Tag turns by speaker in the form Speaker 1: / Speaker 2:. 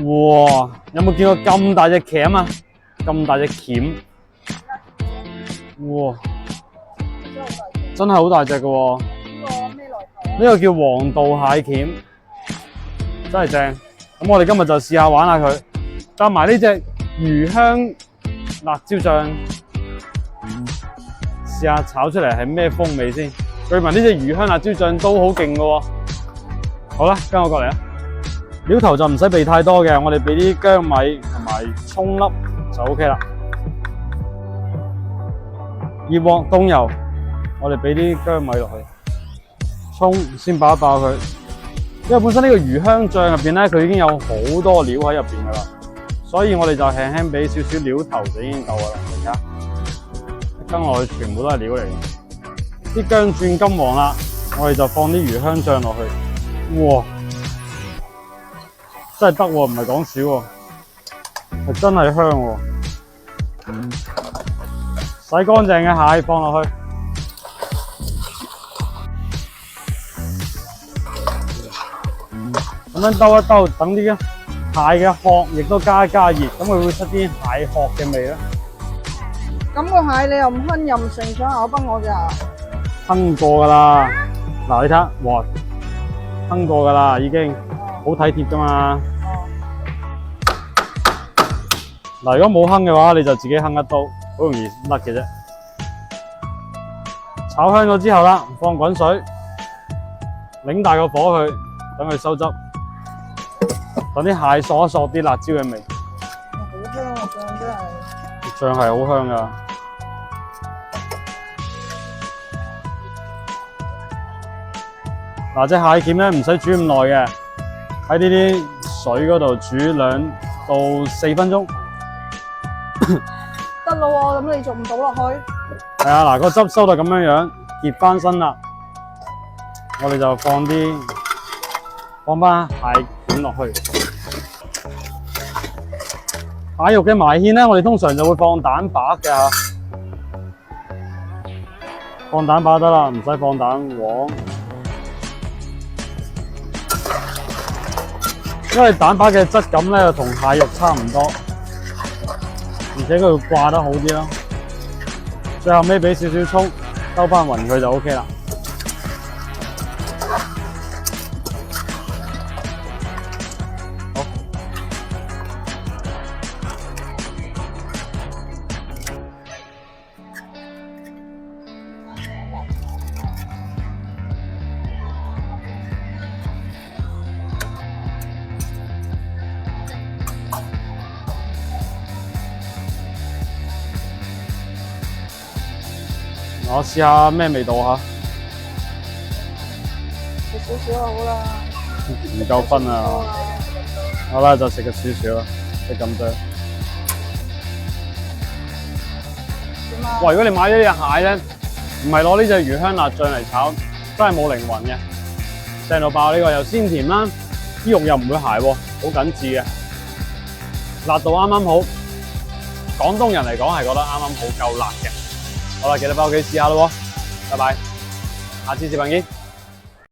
Speaker 1: 哇！有冇見過咁大隻鉗啊？咁大隻鉗，哇！真係好大隻㗎喎！
Speaker 2: 呢個咩來頭啊？
Speaker 1: 呢個叫黃道蟹鉗，真係正。咁我哋今日就試下玩下佢，搭埋呢隻魚香辣椒醬，試下炒出嚟係咩風味先。據聞呢隻魚香辣椒醬都好勁㗎喎。好啦，跟我過嚟啊！料頭就唔使備太多嘅，我哋俾啲薑米同埋葱粒就 OK 啦。熱鑊凍油，我哋俾啲薑米落去，葱先爆一爆佢。因為本身呢個魚香醬入邊咧，佢已經有好多料喺入邊噶啦，所以我哋就輕輕俾少少料頭就已經夠噶啦。而家跟落去全部都係料嚟嘅，啲薑轉金黃啦，我哋就放啲魚香醬落去。哇！真係得喎，唔係講笑喎，係真係香喎。洗乾淨嘅蟹放落去，咁樣兜一兜，等啲蟹嘅殼亦都加熱，咁佢會出啲蟹殼嘅味啦。
Speaker 2: 咁個蟹你又唔烹任性想咬崩我咋？
Speaker 1: 烹過㗎啦，嗱你睇下，哇，烹過㗎啦已經，好體貼㗎嘛。嗱，如果冇烹嘅話，你就自己烹一刀，好容易甩嘅啫。炒香咗之後啦，放滾水，擰大個火佢，等佢收汁，等啲蟹索一索啲辣椒嘅味。
Speaker 2: 好香啊，醬真係。
Speaker 1: 醬係好香噶。嗱，隻蟹鉗咧唔使煮咁耐嘅，喺呢啲水嗰度煮2到4分鐘。
Speaker 2: 得咯喎，咁你仲唔倒落去？
Speaker 1: 係啊，嗱，個汁收到咁樣樣，結翻身啦，我哋就放翻蟹鉗落去。蟹肉嘅埋芡咧，我哋通常就會放蛋白嘅嚇，放蛋白得啦，唔使放蛋黃，因為蛋白嘅質感咧同蟹肉差唔多，而且佢會掛得好啲咯。最後尾俾少少葱，兜翻勻佢就 OK 啦。好，我試下咩味道嚇？
Speaker 2: 食少少就好啦。
Speaker 1: 唔夠分啊！好啦，就食個少少啦，食咁多。
Speaker 2: 點啊？
Speaker 1: 哇！如果你買咗呢隻蟹咧，唔係攞呢隻魚香辣醬嚟炒，真係冇靈魂嘅。正到爆呢個又鮮甜啦，啲肉又唔會鞋喎，好緊緻嘅，辣度啱啱好。廣東人嚟講係覺得啱啱好夠辣嘅。好啦，記得返屋企試下咯喎，拜拜，下次視頻見。